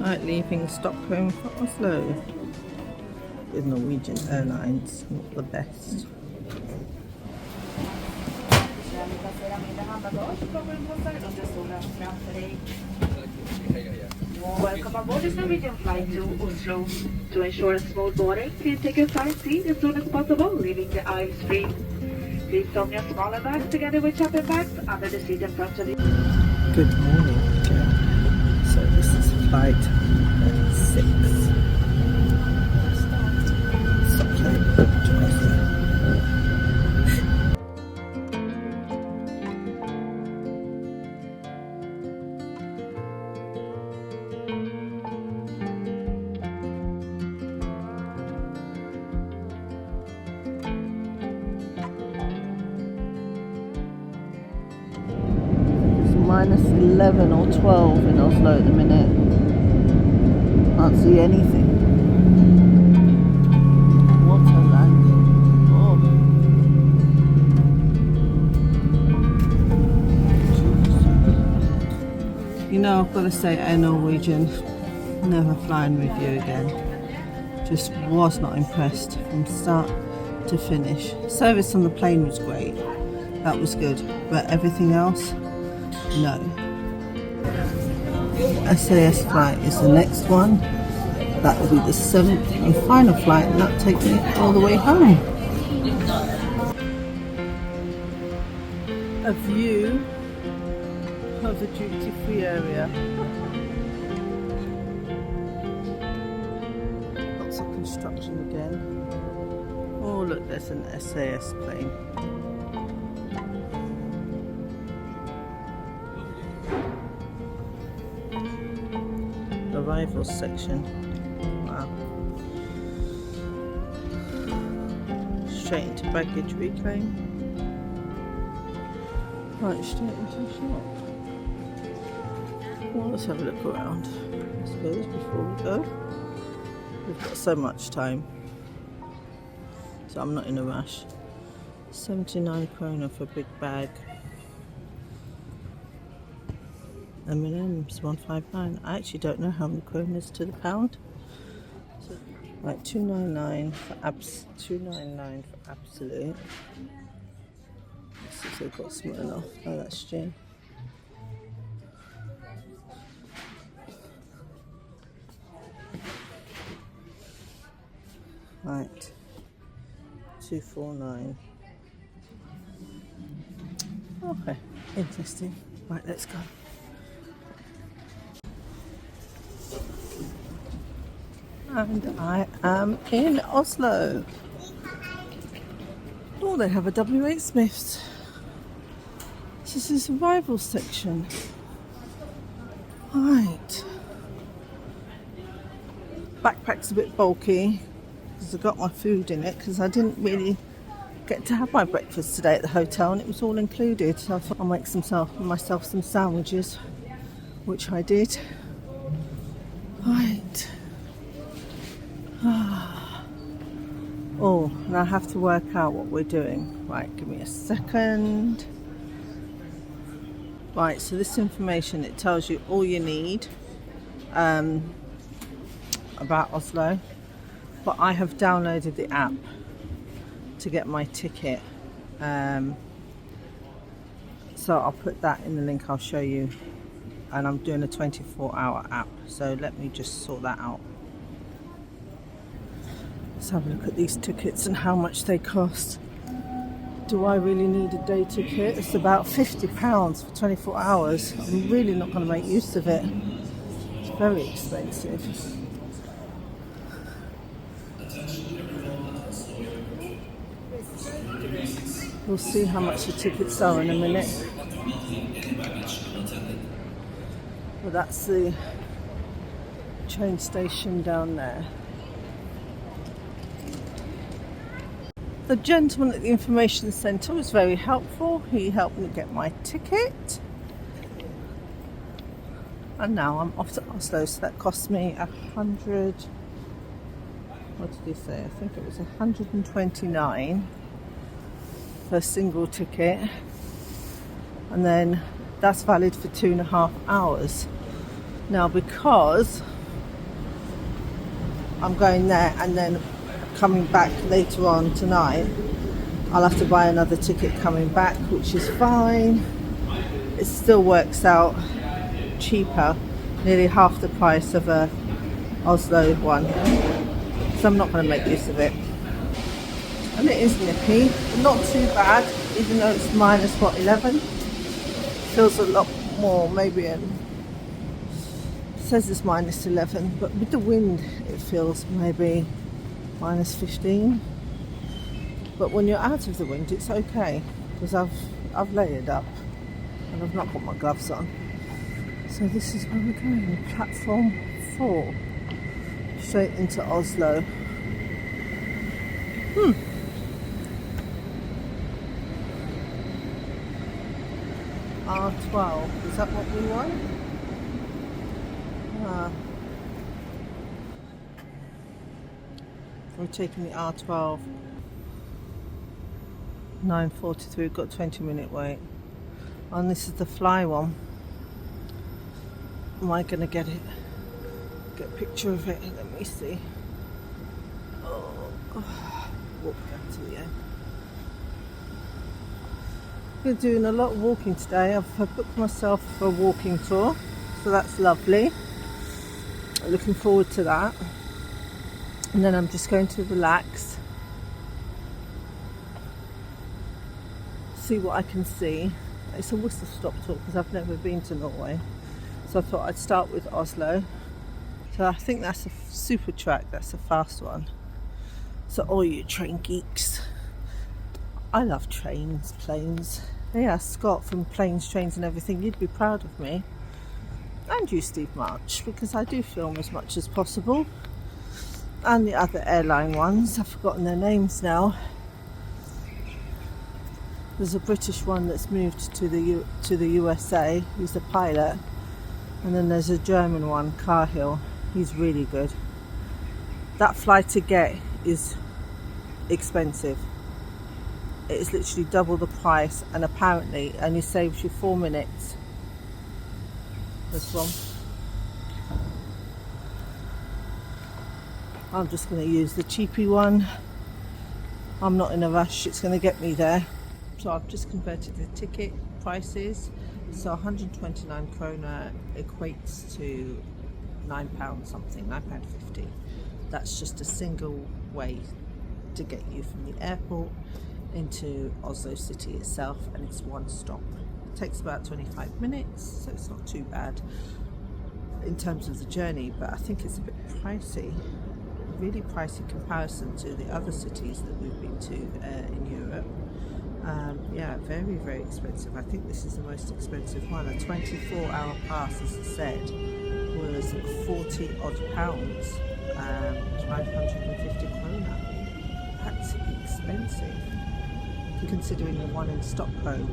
Right, leaving Stockholm for Oslo with Norwegian Airlines, not the best. Welcome aboard this Norwegian flight to Oslo. To ensure a smooth boarding, please take your flight seat as soon as possible, leaving the aisles free. Please store your smaller bags together with shopping bags under the seat in front of you. Good morning, Joe. So this is flight 6. Stockholm to Oslo. Minus 11 or 12 in Oslo at the minute. Can't see anything. What a landing. Oh. You know, I've got to say, Air Norwegian, never flying with you again. Just was not impressed from start to finish. Service on the plane was great. That was good. But everything else, no. SAS flight is the next one. That will be the 7th and final flight, and that'll take me all the way home. A view of the duty-free area. Lots of construction again. Oh look, there's an SAS plane. Arrivals section. Wow. Straight into baggage reclaim. Right, straight into the shop. Well, let's have a look around, I suppose, before we go. We've got so much time, so I'm not in a rush. 79 krona for a big bag. M&M's 159. I actually don't know how many kronas to the pound. So, right, 299 for $2.99 for absolute. Let's see if they've got small off. Oh, that's Jane. Right, 249. Okay, interesting. Right, let's go. And I am in Oslo. Oh, they have a W.H. Smith's. This is the arrival section. Right. Backpack's a bit bulky because I got my food in it because I didn't really get to have my breakfast today at the hotel and it was all included. So I thought I'll make myself some sandwiches, which I did. Right. Oh, and I have to work out what we're doing. Right, give me a second. Right, so this information, it tells you all you need about Oslo. But I have downloaded the app to get my ticket. So I'll put that in the link I'll show you. And I'm doing a 24-hour app. So let me just sort that out. Let's have a look at these tickets and how much they cost. Do I really need a day ticket? It's about £50 for 24 hours. I'm really not going to make use of it. It's very expensive. We'll see how much the tickets are in a minute. Well, that's the train station down there. The gentleman at the information centre was very helpful. He helped me get my ticket. And now I'm off to Oslo, so that cost me 100. What did he say? I think it was 129 for a single ticket. And then that's valid for 2.5 hours. Now, because I'm going there and then coming back later on tonight, I'll have to buy another ticket coming back, which is fine. It still works out cheaper, nearly half the price of a Oslo one. So I'm not going to make use of it. And it is nippy, not too bad, even though it's minus 11. Feels a lot more, maybe it says it's minus 11, but with the wind it feels maybe minus 15. But when you're out of the wind it's okay, because I've layered up and I've not got my gloves on. So this is where we're going, platform 4, straight into Oslo. R12, is that what we want? We're taking the R12. 9:43, we've got 20-minute wait. And this is the fly one. Am I going to get it? Get a picture of it? Let me see. Walk down to the end. Been doing a lot of walking today. I've booked myself for a walking tour, so that's lovely. Looking forward to that. And then I'm just going to relax, see what I can see. It's a whistle stop tour because I've never been to Norway, so I thought I'd start with Oslo. So I think that's a super track, that's a fast one. So all you train geeks, I love trains, planes. Yeah, Scott from Planes, Trains and Everything, you'd be proud of me. And you, Steve March, because I do film as much as possible. And the other airline ones, I've forgotten their names now. There's a British one that's moved to the USA, he's a pilot. And then there's a German one, Carhill, he's really good. That flight to get is expensive. It is literally double the price, and apparently only saves you 4 minutes. This one. I'm just going to use the cheapy one. I'm not in a rush, it's going to get me there. So I've just converted the ticket prices. So 129 krona equates to £9 something, £9.50. That's just a single way to get you from the airport into Oslo city itself, and it's one stop. It takes about 25 minutes, so it's not too bad in terms of the journey, but I think it's a bit pricey, really pricey comparison to the other cities that we've been to in Europe. Yeah, very, very expensive. I think this is the most expensive one. A 24-hour pass, as I said, was 40 odd pounds, 550 krona. That's expensive, considering the one in Stockholm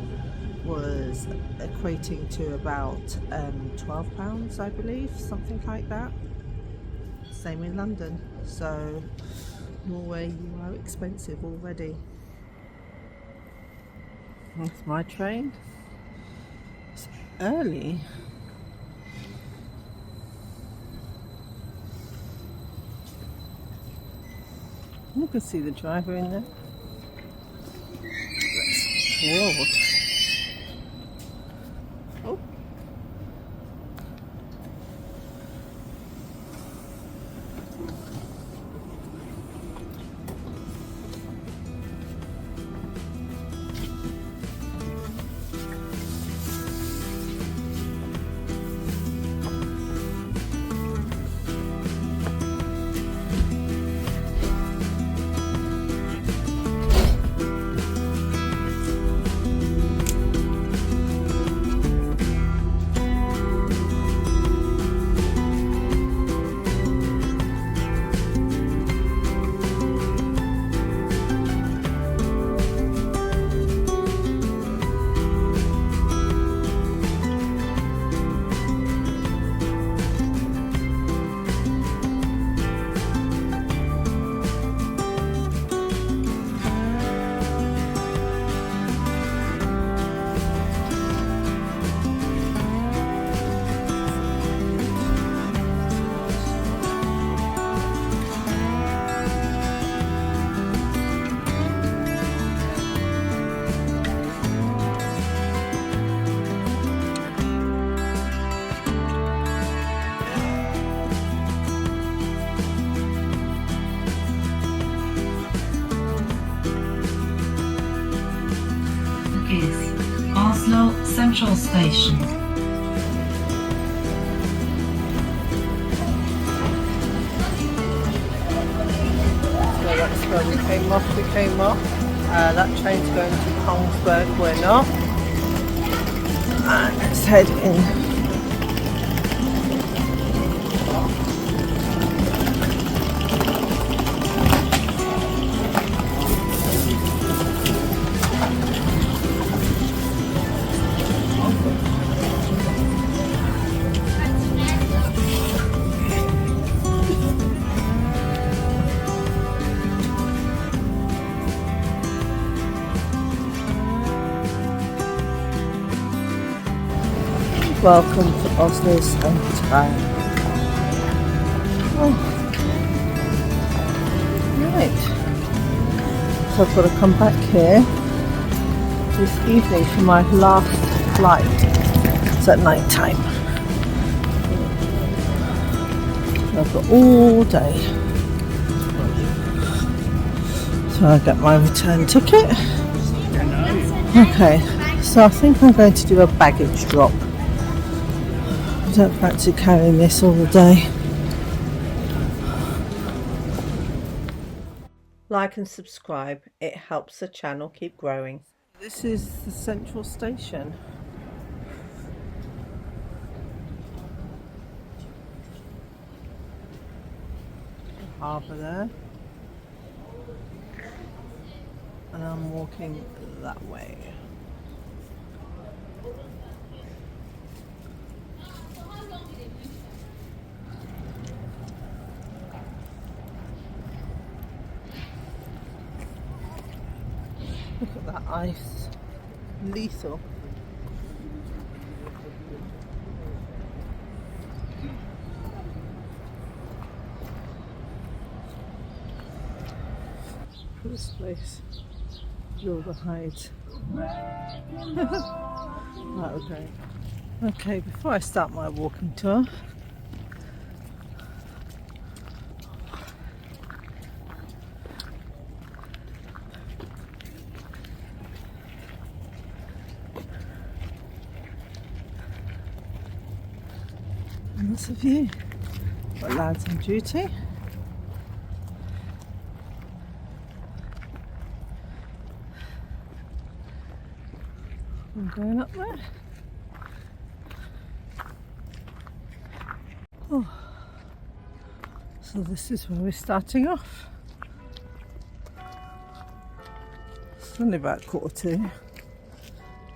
was equating to about £12, I believe, something like that. Same in London. So Norway, you are expensive already. That's my train. It's early. You can see the driver in there. That's forward. Oh. Central Station. So that's where we came off. That train's going to Kongsberg, we're not. And let's head in. Welcome to Oslo Central. Oh. Right. So I've got to come back here this evening for my last flight. It's at night time. I've got all day. So I get my return ticket. Okay, so I think I'm going to do a baggage drop. I don't fancy carrying this all day. Like and subscribe, it helps the channel keep growing. This is the central station. Harbour there. And I'm walking that way. Look at that ice. Lethal. This place. With all the hides. Right, okay. Okay, before I start my walking tour, and that's a view. Got lads on duty. I'm going up there. Oh, so this is where we're starting off. It's only about 1:45.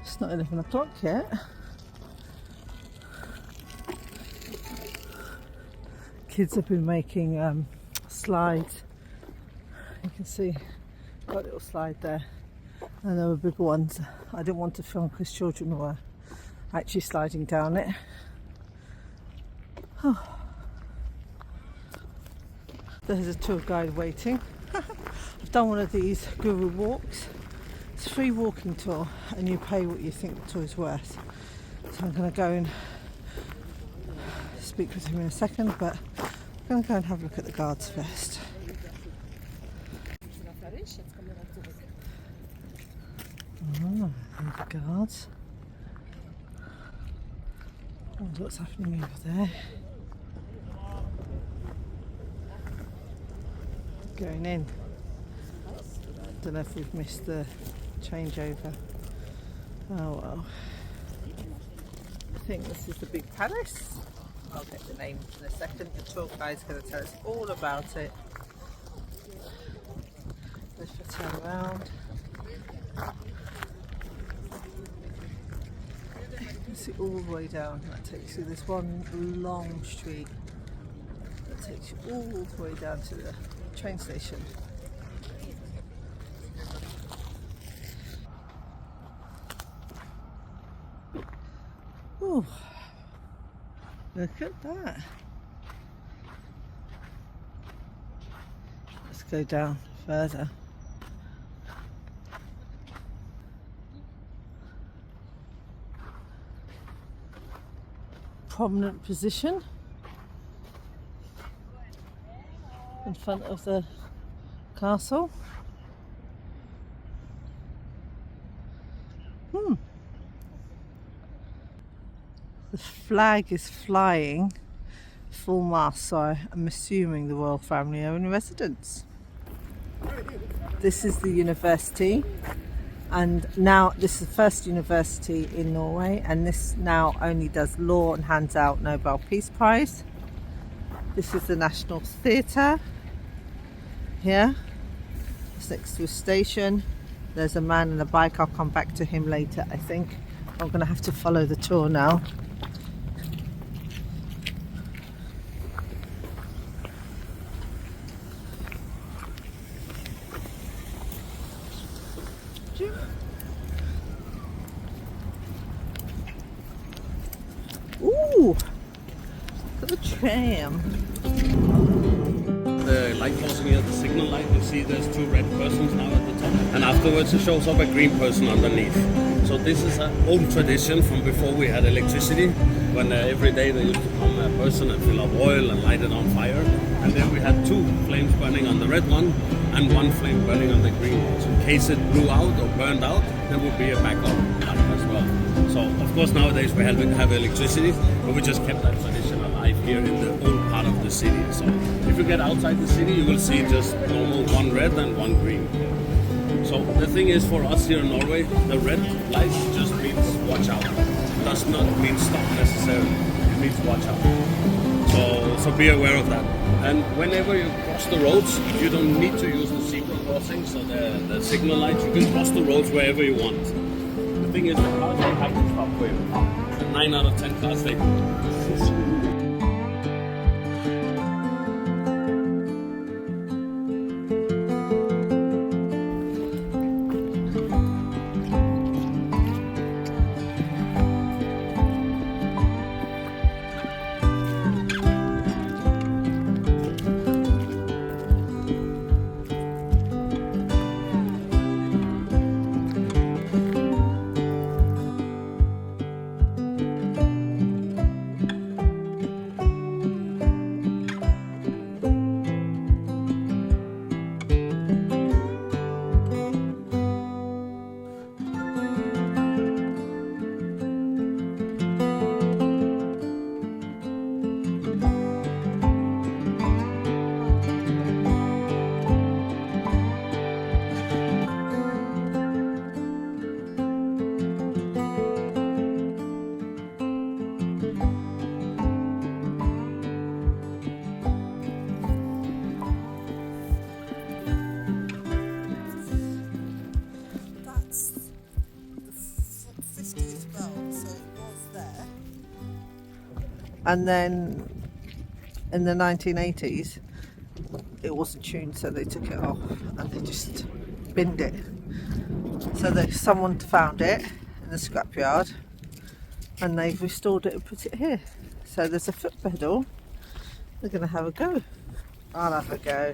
It's not 11 o'clock yet. Kids have been making slides. You can see, got a little slide there. And there were bigger ones. I didn't want to film because children were actually sliding down it. Oh. There's a tour guide waiting. I've done one of these guru walks. It's a free walking tour and you pay what you think the tour is worth. So I'm going to go and speak with him in a second, but I'm going to go and have a look at the guards first. Oh, and the guards. Oh, what's happening over there? Going in. Don't know if we've missed the changeover. Oh well. I think this is the big palace. I'll get the name in a second. The tour guide's going to tell us all about it. Let's just turn around. You can see all the way down. That takes you this one long street. That takes you all the way down to the train station. Oh, look at that. Let's go down further. Prominent position in front of the castle. flag is flying full mast, so I'm assuming the royal family are in residence. This is the university, and now this is the first university in Norway, and this now only does law and hands out Nobel Peace Prize. This is the National Theatre here. It's next to a station. There's a man on a bike. I'll come back to him later, I think. I'm going to have to follow the tour now. Ooh, look at the tram. The light crossing here, the signal light, you see there's two red persons now at the top, and afterwards it shows up a green person underneath. So this is an old tradition from before we had electricity, when every day there used to come a person and fill up oil and light it on fire, and then we had two flames burning on the red one and one flame burning on the green one. So in case it blew out or burned out, there would be a backup light as well. So of course nowadays we have electricity, but we just kept that tradition alive here in the old part of the city. So if you get outside the city, you will see just normal one red and one green. So the thing is, for us here in Norway, the red light just means watch out. It does not mean stop necessarily. It means watch out. So be aware of that. And whenever you cross the roads, you don't need to use the zebra crossing, so the signal lights. You can cross the roads wherever you want. The thing is, the cars they have to stop for you. 9 out of 10 cars they do. And then in the 1980s it wasn't tuned, so they took it off and they just binned it. So someone found it in the scrapyard and they've restored it and put it here. So there's a foot pedal. They're going to have a go. I'll have a go.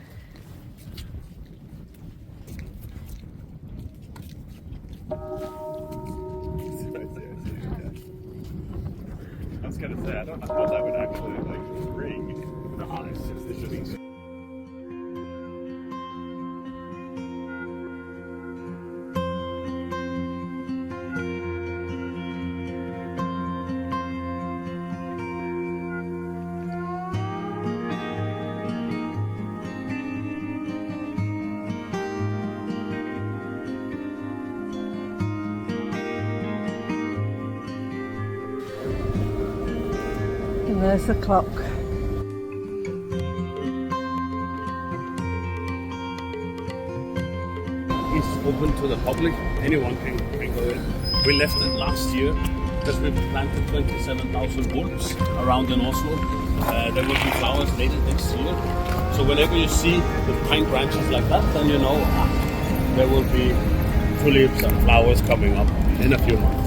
I was gonna say, I thought that would actually like ring. No, it's just it should be. And there's the clock. It's open to the public. Anyone can go in. We left it last year because we planted 27,000 bulbs around in Oslo. There will be flowers later next year. So whenever you see the pine branches like that, then you know there will be tulips and flowers coming up in a few months.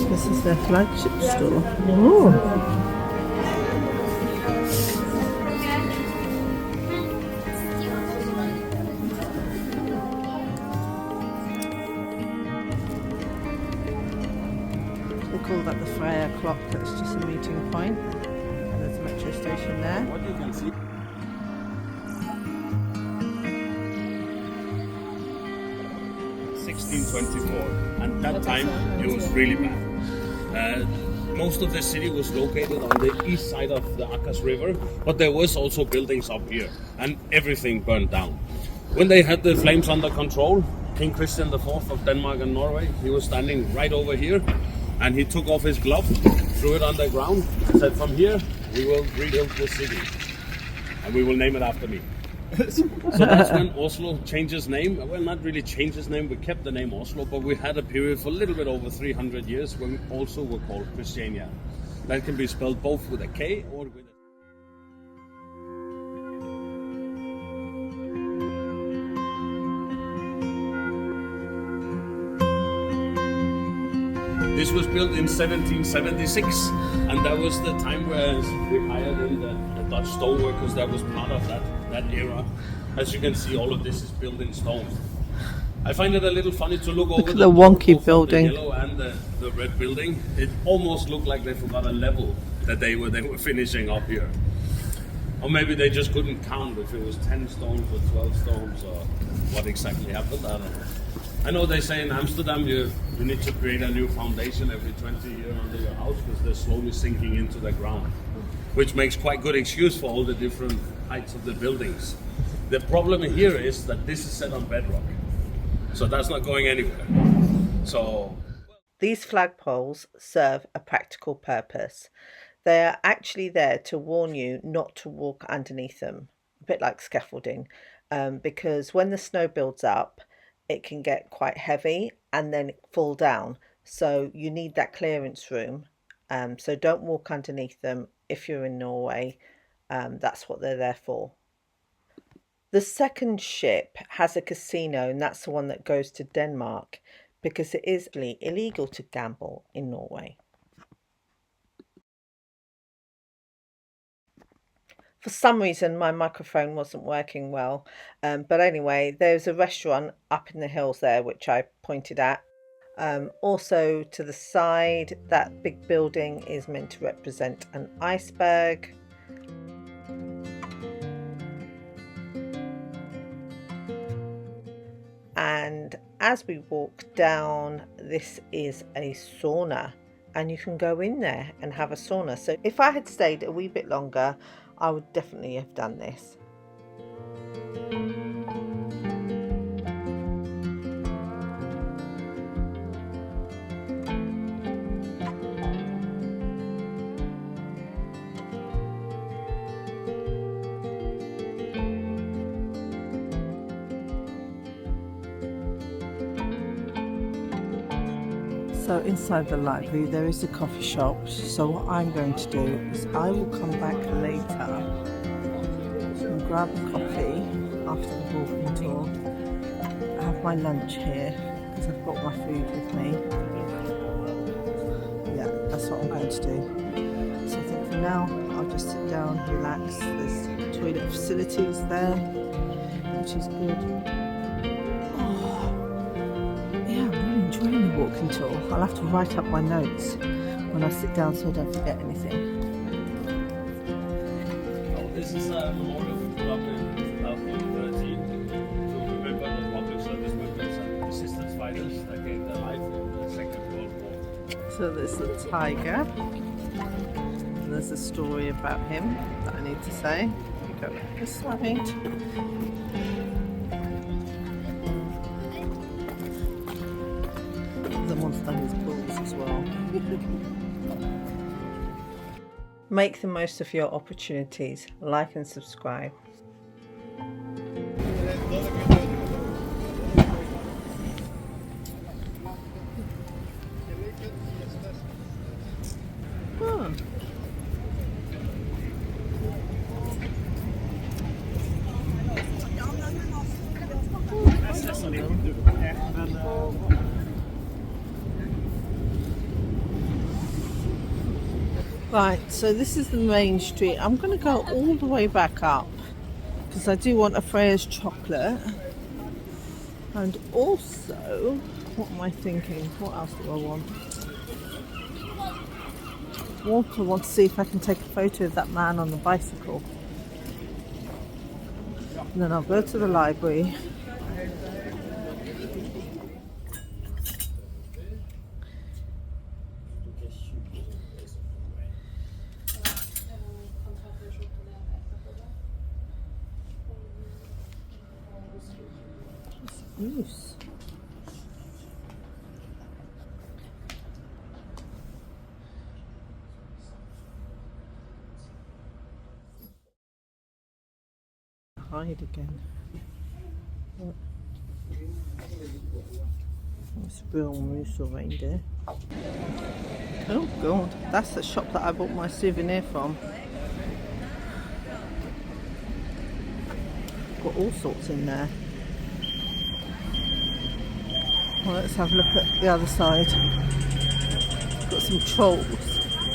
This is their flagship store. Ooh. call that the Freya clock. That's just a meeting point. And there's a metro station there. What you can see. 1624, and that time it was really bad. Most of the city was located on the east side of the Akas River, but there was also buildings up here, and everything burned down. When they had the flames under control, King Christian IV of Denmark and Norway, he was standing right over here, and he took off his glove, threw it on the ground, and said, "From here, we will rebuild the city, and we will name it after me." So that's when Oslo changed its name. Well, not really changed its name, we kept the name Oslo, but we had a period for a little bit over 300 years when we also were called Christiania. That can be spelled both with a K or with a... This was built in 1776, and that was the time where we hired in the Dutch stoneworkers. That was part of that era. As you can see, all of this is built in stone. I find it a little funny to look over the wonky building, the yellow and the red building. It almost looked like they forgot a level that they were finishing up here. Or maybe they just couldn't count if it was 10 stones or 12 stones or what exactly happened. I don't know. I know they say in Amsterdam you need to create a new foundation every 20 years under your house because they're slowly sinking into the ground, which makes quite good excuse for all the different heights of the buildings. The problem here is that this is set on bedrock, so that's not going anywhere. So these flagpoles serve a practical purpose. They are actually there to warn you not to walk underneath them, a bit like scaffolding, because when the snow builds up, it can get quite heavy and then fall down. So you need that clearance room. So don't walk underneath them if you're in Norway. That's what they're there for. The second ship has a casino, and that's the one that goes to Denmark because it is illegal to gamble in Norway. For some reason, my microphone wasn't working well. But anyway, there's a restaurant up in the hills there, which I pointed at. Also to the side, that big building is meant to represent an iceberg. And as we walk down, this is a sauna, and you can go in there and have a sauna. So if I had stayed a wee bit longer, I would definitely have done this. So inside the library there is a coffee shop, so what I'm going to do is I will come back later and grab a coffee after the walking tour. I have my lunch here because I've got my food with me. Yeah, that's what I'm going to do. So I think for now I'll just sit down, relax. There's toilet facilities there, which is good. Enjoying the walking tour. I'll have to write up my notes when I sit down so I don't forget anything. Oh, this is a memorial we put up in 2013 to remember the public service members and resistance fighters that gave their life in the Second World War. So there's the tiger. And there's a story about him that I need to say. You go this way. His balls as well. Make the most of your opportunities. Like and subscribe. Right, so this is the main street. I'm going to go all the way back up because I do want a Freya's chocolate. And also, what am I thinking? What else do I want? walk. I want to see if I can take a photo of that man on the bicycle. And then I'll go to the library. Goose. Hide again. What? It's real moose or reindeer. Oh god, that's the shop that I bought my souvenir from. Got all sorts in there. Well, let's have a look at the other side. Got some trolls.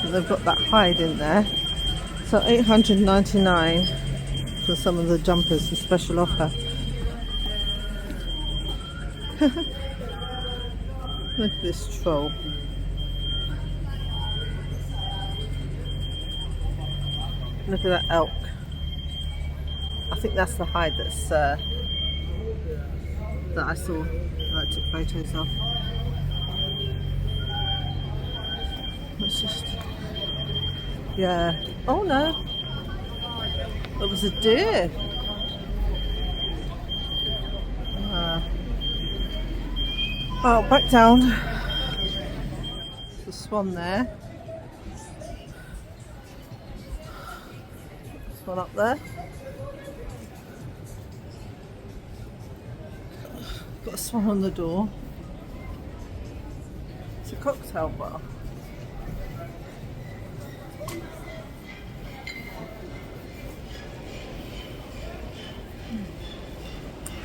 They've got that hide in there. So $8.99 for some of the jumpers, the special offer. Look at this troll. Look at that elk. I think that's the hide that's that I saw that I took photos of. Let's just, yeah. Oh no, it was a deer. Oh, back down. There's a swan there. There's one up there. Got a swan on the door. It's a cocktail bar.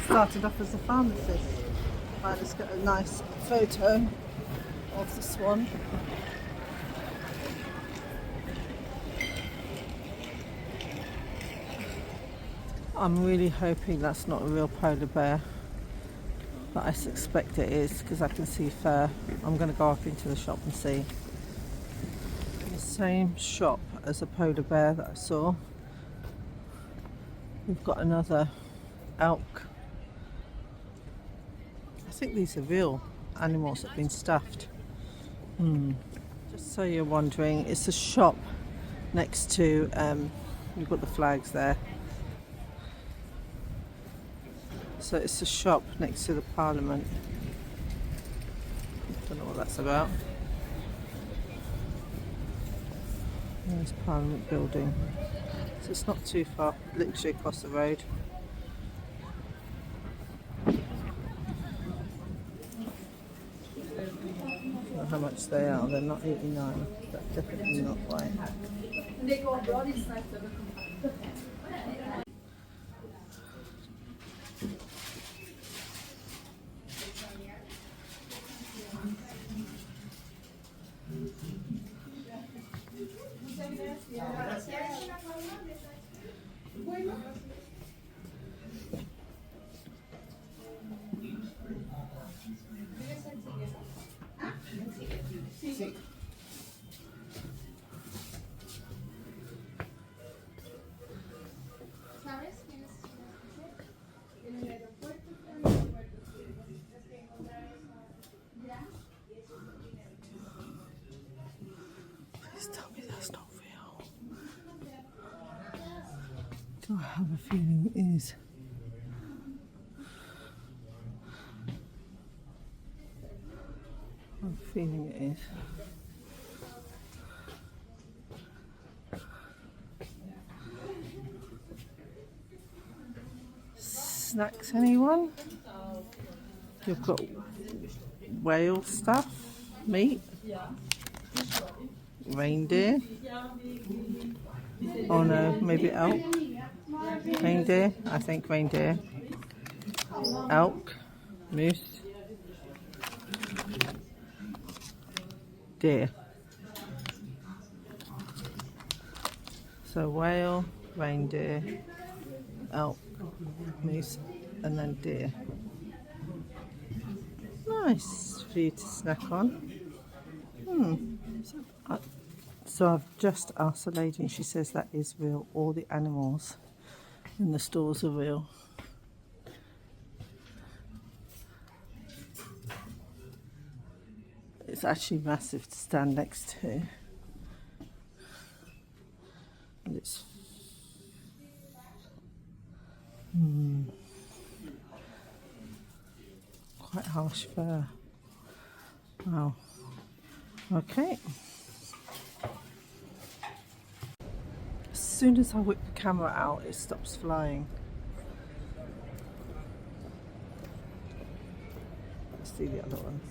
Started off as a pharmacy. Right, let's get a nice photo of the swan. I'm really hoping that's not a real polar bear, but I suspect it is because I can see fur. I'm going to go up into the shop and see. The same shop as a polar bear that I saw. We've got another elk. I think these are real animals that have been stuffed. Just so you're wondering, it's a shop next to, you've got the flags there. So it's a shop next to the Parliament. Don't know what that's about. There's Parliament building. So it's not too far, literally across the road. I don't know how much they are. They're not 89. That's definitely not right. Please tell me that's not real. Do I have a feeling it is? I have a feeling it is. Snacks, anyone? You've got whale stuff, meat, reindeer. Oh no, maybe elk. Reindeer, I think reindeer. Elk, moose, deer. So whale, reindeer, elk, moose, and then deer. Nice for you to snack on. So I've just asked the lady and she says that is real. All the animals in the stores are real. It's actually massive to stand next to. And it's quite harsh fur. Wow. Okay. As soon as I whip the camera out, it stops flying. Let's see the other ones.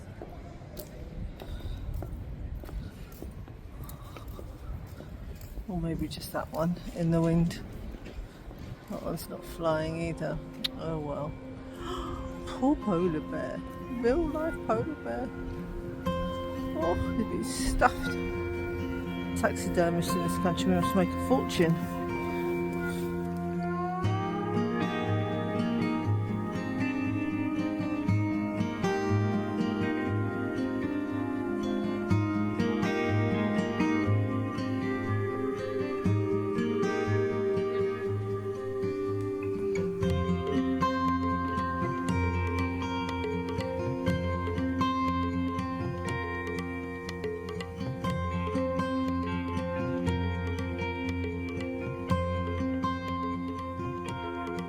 Or maybe just that one in the wind. That one's not flying either. Oh well. Poor polar bear. Real life polar bear. Oh, they've been stuffed. Taxidermists in this country must make a fortune.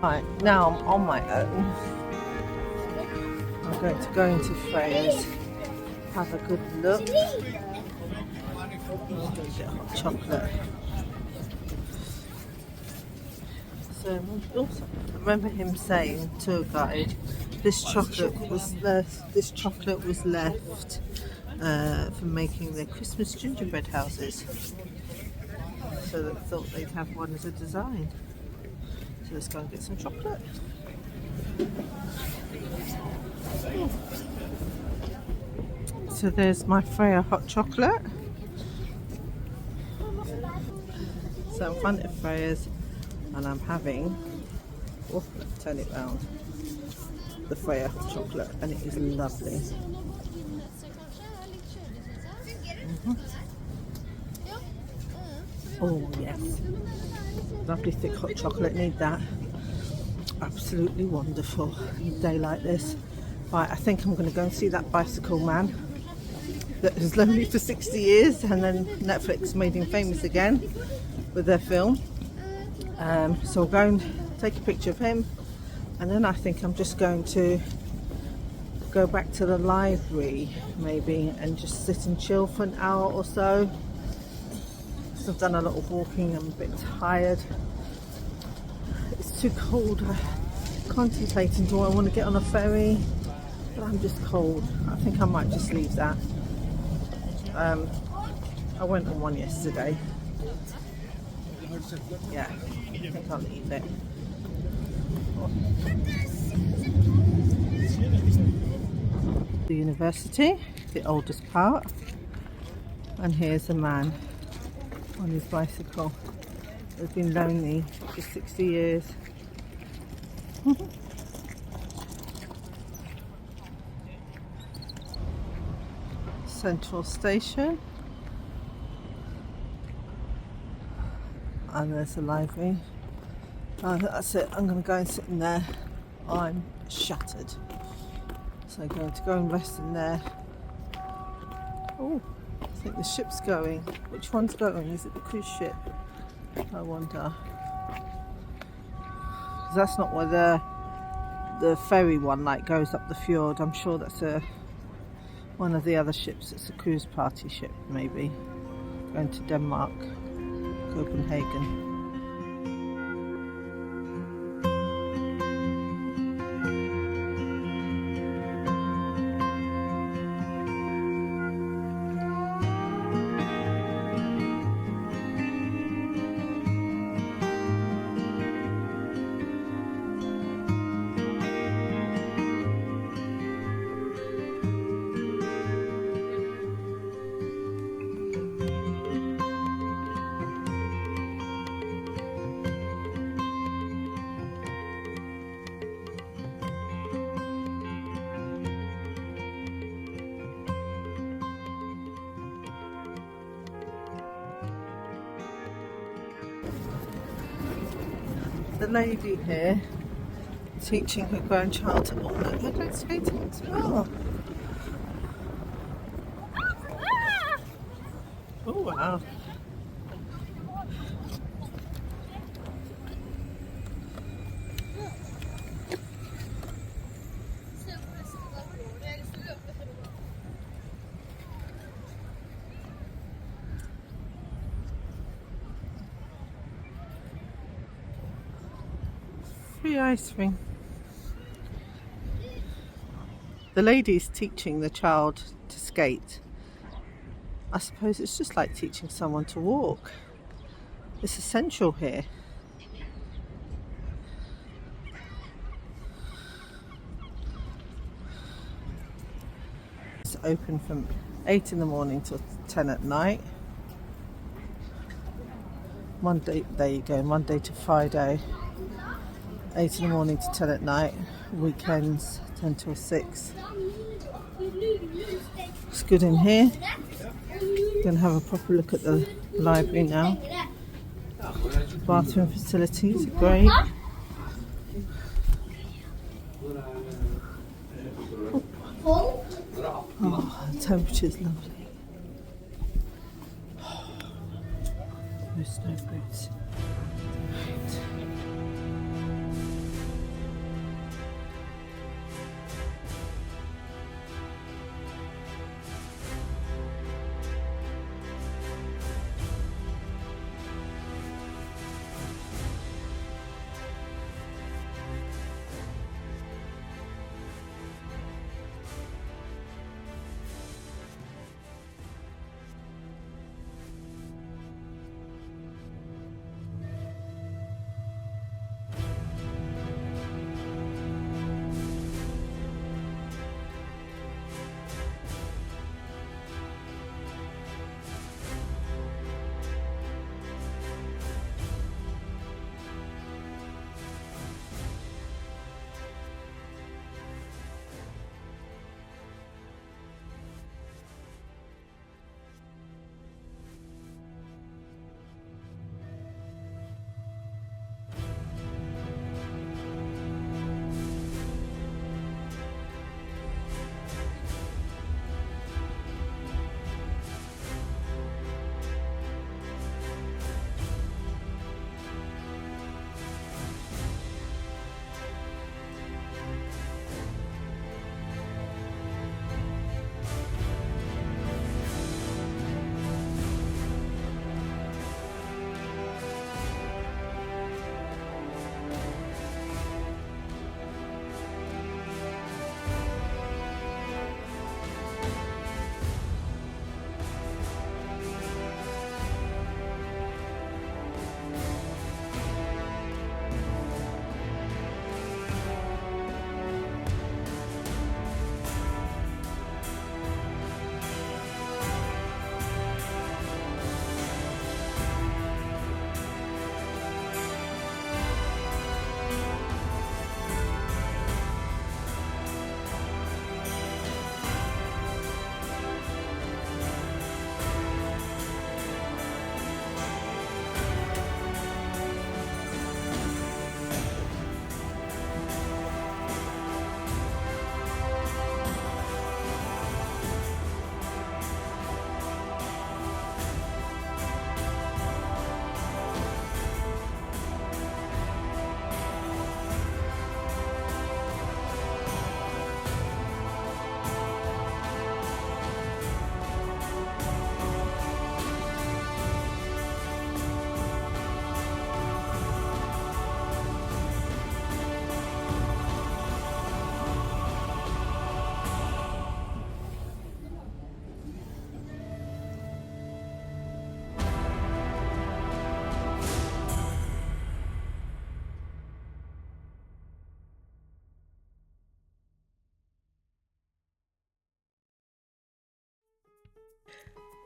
Right, now I'm on my own. I'm going to go into Freya's, have a good look. I'm going to get hot chocolate. So also, I remember him saying, tour guide, this chocolate was left for making their Christmas gingerbread houses. So they thought they'd have one as a design. So let's go and get some chocolate. So there's my Freya hot chocolate. So I'm in front of Freya's and I'm having, oh, turn it round, the Freya hot chocolate, and it is lovely. Oh yes, lovely thick hot chocolate, need that. Absolutely wonderful on a day like this. Right, I think I'm going to go and see that bicycle man that has known me for 60 years and then Netflix made him famous again with their film. So I'll go and take a picture of him, and then I think I'm just going to go back to the library maybe and just sit and chill for an hour or so. I've done a lot of walking, I'm a bit tired. It's too cold. I'm contemplating, do I want to get on a ferry? But I'm just cold. I think I might just leave that. I went on one yesterday. Yeah, I think I'll leave it. The university, the oldest part. And here's a man on his bicycle. He's been lonely for 60 years. Central Station. And there's the library. That's it, I'm going to go and sit in there. I'm shattered. So I'm going to go and rest in there. Oh, I think the ship's going. Which one's going? Is it the cruise ship? I wonder. 'Cause that's not where the ferry one like goes up the fjord. I'm sure that's one of the other ships. It's a cruise party ship maybe. Going to Denmark, Copenhagen. the lady here teaching her grandchild to they're going skating as well. Oh wow. Free ice ring. The lady's teaching the child to skate. I suppose it's just like teaching someone to walk. It's essential here. It's open from 8 in the morning till 10 at night. Monday, there you go, Monday to Friday, 8 in the morning to 10 at night. Weekends, 10 till 6. It's good in here. Going to have a proper look at the library now. Bathroom facilities are great. Oh, the temperature's lovely. No snow boots. Right.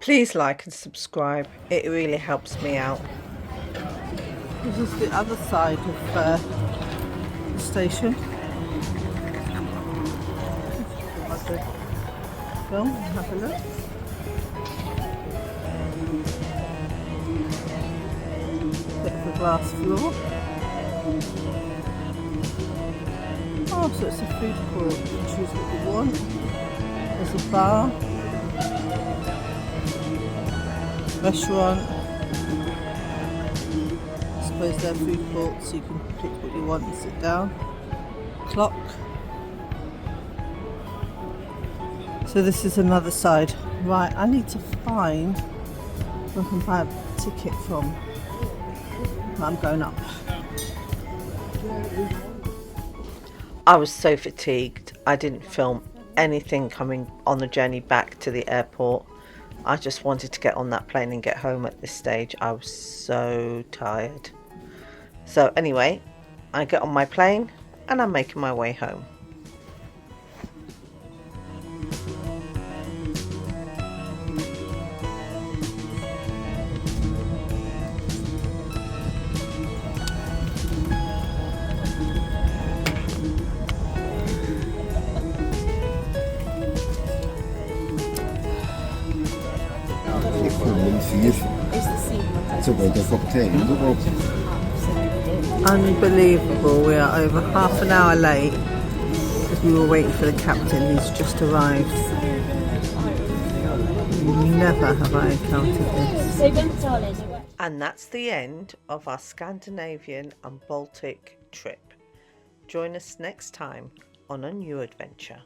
Please like and subscribe, it really helps me out. This is the other side of the station. Go have a look. Bit of a glass floor. Oh, so it's a food court. You can choose what you want. There's a bar, restaurant. I suppose they're food courts, so you can pick what you want and sit down. Clock. So this is another side. Right, I need to find where I can buy a ticket from. I'm going up. I was so fatigued. I didn't film anything coming on the journey back to the airport. I just wanted to get on that plane and get home at this stage. I was so tired. So anyway, I get on my plane and I'm making my way home. Unbelievable, we are over half an hour late because we were waiting for the captain who's just arrived. Never have I encountered this. And that's the end of our Scandinavian and Baltic trip. Join us next time on a new adventure.